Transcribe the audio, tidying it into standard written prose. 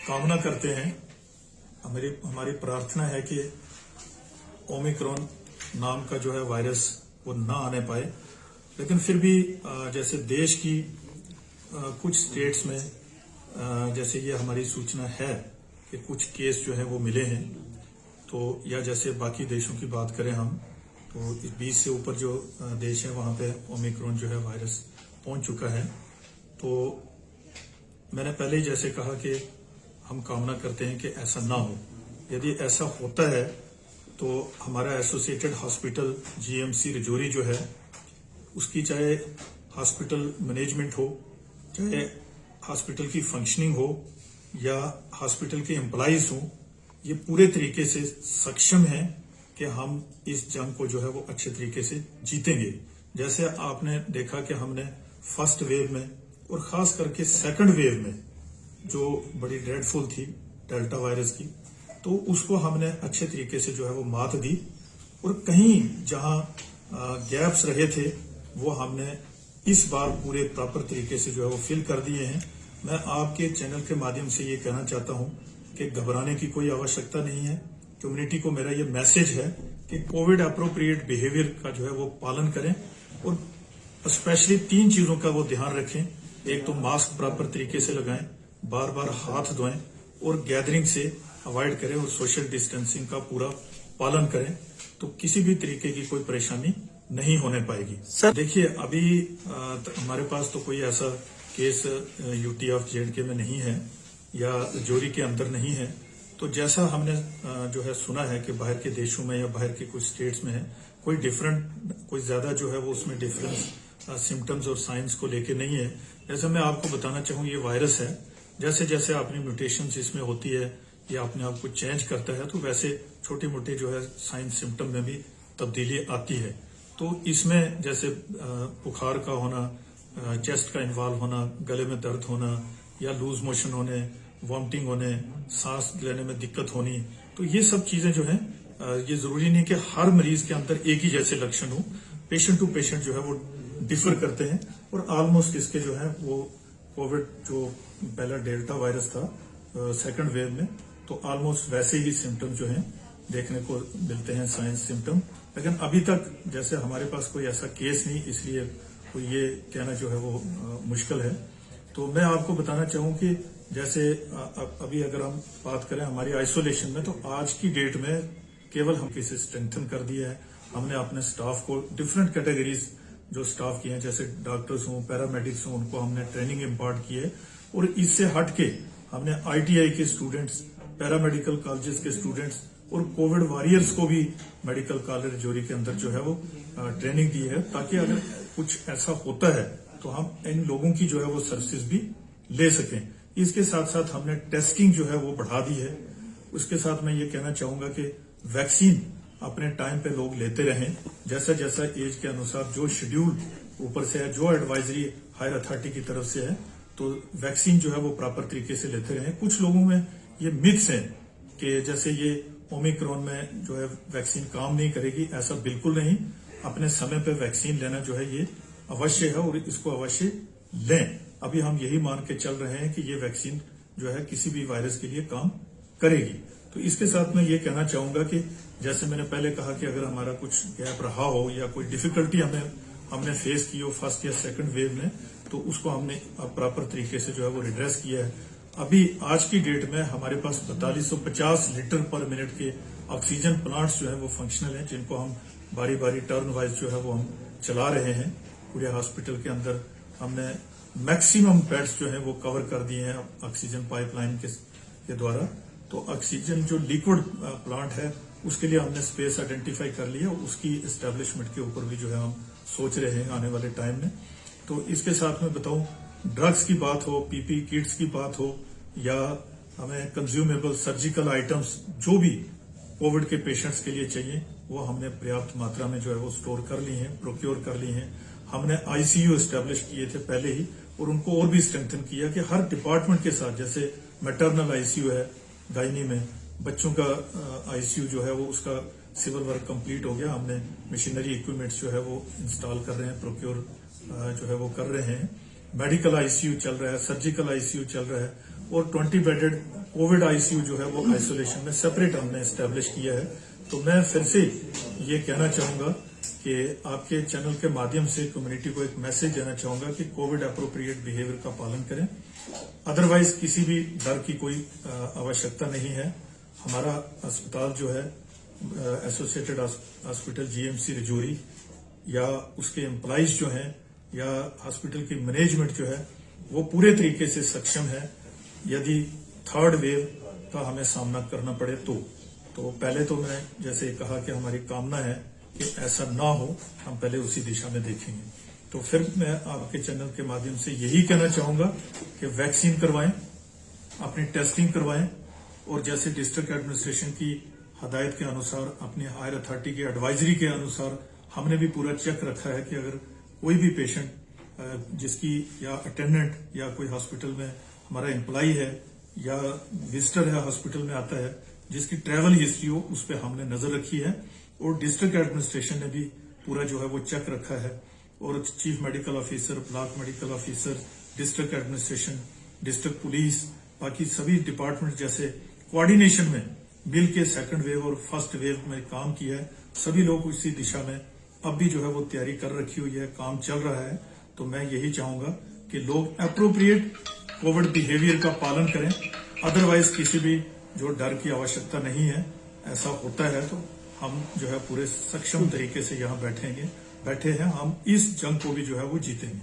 कामना करते हैं, हमारी प्रार्थना है कि ओमिक्रॉन नाम का जो है वायरस वो ना आने पाए। लेकिन फिर भी जैसे देश की कुछ स्टेट्स में जैसे ये हमारी सूचना है कि कुछ केस जो है वो मिले हैं, तो या जैसे बाकी देशों की बात करें हम, तो 20 से ऊपर जो देश है वहां पे ओमिक्रॉन जो है वायरस पहुंच चुका है। तो मैंने पहले ही जैसे कहा कि हम कामना करते हैं कि ऐसा ना हो। यदि ऐसा होता है तो हमारा एसोसिएटेड हॉस्पिटल जीएमसी रजौरी जो है उसकी चाहे हॉस्पिटल मैनेजमेंट हो, चाहे हॉस्पिटल की फंक्शनिंग हो या हॉस्पिटल के एम्प्लॉइज हो, ये पूरे तरीके से सक्षम है कि हम इस जंग को जो है वो अच्छे तरीके से जीतेंगे। जैसे आपने देखा कि हमने फर्स्ट वेव में और खास करके सेकंड वेव में जो बड़ी ड्रेडफुल थी डेल्टा वायरस की, तो उसको हमने अच्छे तरीके से जो है वो मात दी और कहीं जहां गैप्स रहे थे वो हमने इस बार पूरे प्रॉपर तरीके से जो है वो फिल कर दिए हैं। मैं आपके चैनल के माध्यम से ये कहना चाहता हूं कि घबराने की कोई आवश्यकता नहीं है। कम्युनिटी को मेरा ये मैसेज है कि कोविड अप्रोप्रिएट बिहेवियर का जो है वो पालन करें और स्पेशली 3 चीजों का वो ध्यान रखें। एक तो मास्क प्रॉपर तरीके से लगाएं, बार बार हाथ धोएं और गैदरिंग से अवॉइड करें और सोशल डिस्टेंसिंग का पूरा पालन करें, तो किसी भी तरीके की कोई परेशानी नहीं होने पाएगी। सर देखिए, अभी हमारे पास तो कोई ऐसा केस यूटी ऑफ जेएंडके में नहीं है या रजौरी के अंदर नहीं है। तो जैसा हमने जो है सुना है कि बाहर के देशों में या बाहर के कुछ स्टेट्स में है, कोई ज्यादा जो है वो उसमें डिफरेंस सिम्टम्स और साइंस को लेके नहीं है। जैसे मैं आपको बताना चाहूँ, ये वायरस है, जैसे जैसे अपनी म्यूटेशंस इसमें होती है या अपने आप को चेंज करता है, तो वैसे छोटे मोटे जो है साइंस सिम्टम में भी तब्दीली आती है। तो इसमें जैसे बुखार का होना, चेस्ट का इन्वॉल्व होना, गले में दर्द होना या लूज मोशन होने, वॉमिटिंग होने, सांस लेने में दिक्कत होनी, तो ये सब चीजें जो है ये जरूरी नहीं कि हर मरीज के अंदर एक ही जैसे लक्षण हो। पेशेंट टू पेशेंट जो है वो डिफर करते हैं और ऑलमोस्ट इसके जो है वो कोविड जो पहला डेल्टा वायरस था सेकंड वेव में, तो ऑलमोस्ट वैसे ही सिम्टम जो हैं देखने को मिलते हैं, साइंस सिम्टम। लेकिन अभी तक जैसे हमारे पास कोई ऐसा केस नहीं, इसलिए कोई ये कहना जो है वो मुश्किल है। तो मैं आपको बताना चाहूँ कि जैसे अभी अगर हम बात करें हमारी आइसोलेशन में, तो आज की डेट में केवल हम इसे स्ट्रेंथन कर दिया है। हमने अपने स्टाफ को डिफरेंट कैटेगरीज जो स्टाफ की हैं, जैसे डॉक्टर्स हों, पैरामेडिक्स हों, उनको हमने ट्रेनिंग इम्पार्ट की है। और इससे हट के हमने आईटीआई के स्टूडेंट्स, पैरामेडिकल कॉलेजेस के स्टूडेंट्स और कोविड वॉरियर्स को भी मेडिकल कॉलेज रजौरी के अंदर जो है वो ट्रेनिंग दी है, ताकि अगर कुछ ऐसा होता है तो हम इन लोगों की जो है वो सर्विसेज भी ले सकें। इसके साथ साथ हमने टेस्टिंग जो है वो बढ़ा दी है। उसके साथ मैं ये कहना चाहूंगा कि वैक्सीन अपने टाइम पे लोग लेते रहें, जैसा जैसा एज के अनुसार जो शेड्यूल ऊपर से है, जो एडवाइजरी हायर अथॉरिटी की तरफ से है, तो वैक्सीन जो है वो प्रॉपर तरीके से लेते रहें। कुछ लोगों में ये मिथ्स हैं कि जैसे ये ओमिक्रॉन में जो है वैक्सीन काम नहीं करेगी, ऐसा बिल्कुल नहीं। अपने समय पे वैक्सीन लेना जो है ये अवश्य है और इसको अवश्य लें। अभी हम यही मान के चल रहे हैं कि ये वैक्सीन जो है किसी भी वायरस के लिए काम करेगी। तो इसके साथ मैं ये कहना चाहूंगा कि जैसे मैंने पहले कहा कि अगर हमारा कुछ गैप रहा हो या कोई डिफिकल्टी हमने फेस की हो फर्स्ट या सेकंड वेव में, तो उसको हमने प्रॉपर तरीके से जो है वो रिड्रेस किया है। अभी आज की डेट में हमारे पास 4250 लीटर पर मिनट के ऑक्सीजन प्लांट्स जो है वो फंक्शनल हैं, जिनको हम बारी बारी टर्न वाइज जो है वो हम चला रहे हैं। पूरे हॉस्पिटल के अंदर हमने मैक्सिमम बेड्स जो है वो कवर कर दिए हैं ऑक्सीजन पाइपलाइन के द्वारा। तो ऑक्सीजन जो लिक्विड प्लांट है उसके लिए हमने स्पेस आइडेंटिफाई कर लिया, उसकी एस्टेब्लिशमेंट के ऊपर भी जो है हम सोच रहे हैं आने वाले टाइम में। तो इसके साथ में बताऊं, ड्रग्स की बात हो, पीपी किट्स की बात हो या हमें कंज्यूमेबल सर्जिकल आइटम्स जो भी कोविड के पेशेंट्स के लिए चाहिए, वो हमने पर्याप्त मात्रा में जो है वो स्टोर कर ली हैं, प्रोक्योर कर ली हैं। हमने आईसीयू एस्टेब्लिश किए थे पहले ही और उनको और भी स्ट्रेंथन किया कि हर डिपार्टमेंट के साथ, जैसे मैटरनल आईसीयू है गायनी में, बच्चों का आईसीयू जो है वो उसका सिविल वर्क कंप्लीट हो गया। हमने मशीनरी इक्विपमेंट्स जो है वो इंस्टॉल कर रहे हैं, प्रोक्योर जो है वो कर रहे हैं। मेडिकल आईसीयू चल रहा है, सर्जिकल आईसीयू चल रहा है और 20 बेडेड कोविड आईसीयू जो है वो आइसोलेशन में सेपरेट हमने एस्टेब्लिश किया है। तो मैं फिर से ये कहना चाहूंगा कि आपके चैनल के माध्यम से कम्युनिटी को एक मैसेज देना चाहूंगा कि कोविड अप्रोप्रिएट बिहेवियर का पालन करें। अदरवाइज किसी भी डर की कोई आवश्यकता नहीं है। हमारा अस्पताल जो है एसोसिएटेड हॉस्पिटल जीएमसी रजौरी या उसके एम्प्लॉइज जो हैं या हॉस्पिटल की मैनेजमेंट जो है वो पूरे तरीके से सक्षम है यदि थर्ड वेव का हमें सामना करना पड़े तो पहले तो मैं जैसे कहा कि हमारी कामना है कि ऐसा ना हो, हम पहले उसी दिशा में देखेंगे। तो फिर मैं आपके चैनल के माध्यम से यही कहना चाहूंगा कि वैक्सीन करवाएं, अपनी टेस्टिंग करवाएं और जैसे डिस्ट्रिक्ट एडमिनिस्ट्रेशन की हदायत के अनुसार अपनी हायर अथॉरिटी की एडवाइजरी के अनुसार हमने भी पूरा चेक रखा है कि अगर कोई भी पेशेंट जिसकी या अटेंडेंट या कोई हॉस्पिटल में हमारा एम्प्लॉय है या विजिटर है हॉस्पिटल में आता है जिसकी ट्रैवल हिस्ट्री हो, उस पर हमने नजर रखी है और डिस्ट्रिक्ट एडमिनिस्ट्रेशन ने भी पूरा जो है वो चेक रखा है और chief medical officer, block medical officer, district administration, district police, बाकी सभी डिपार्टमेंट जैसे कोऑर्डिनेशन में मिल के सेकेंड वेव और फर्स्ट वेव में काम किया है। सभी लोग इसी दिशा में अब भी जो है वो तैयारी कर रखी हुई है, काम चल रहा है। तो मैं यही चाहूंगा कि लोग अप्रोप्रिएट कोविड बिहेवियर का पालन करें। अदरवाइज किसी भी जो डर की आवश्यकता नहीं है। ऐसा होता है तो हम जो है पूरे सक्षम तरीके से यहाँ बैठे हैं। हम इस जंग को भी जो है वो जीतेंगे।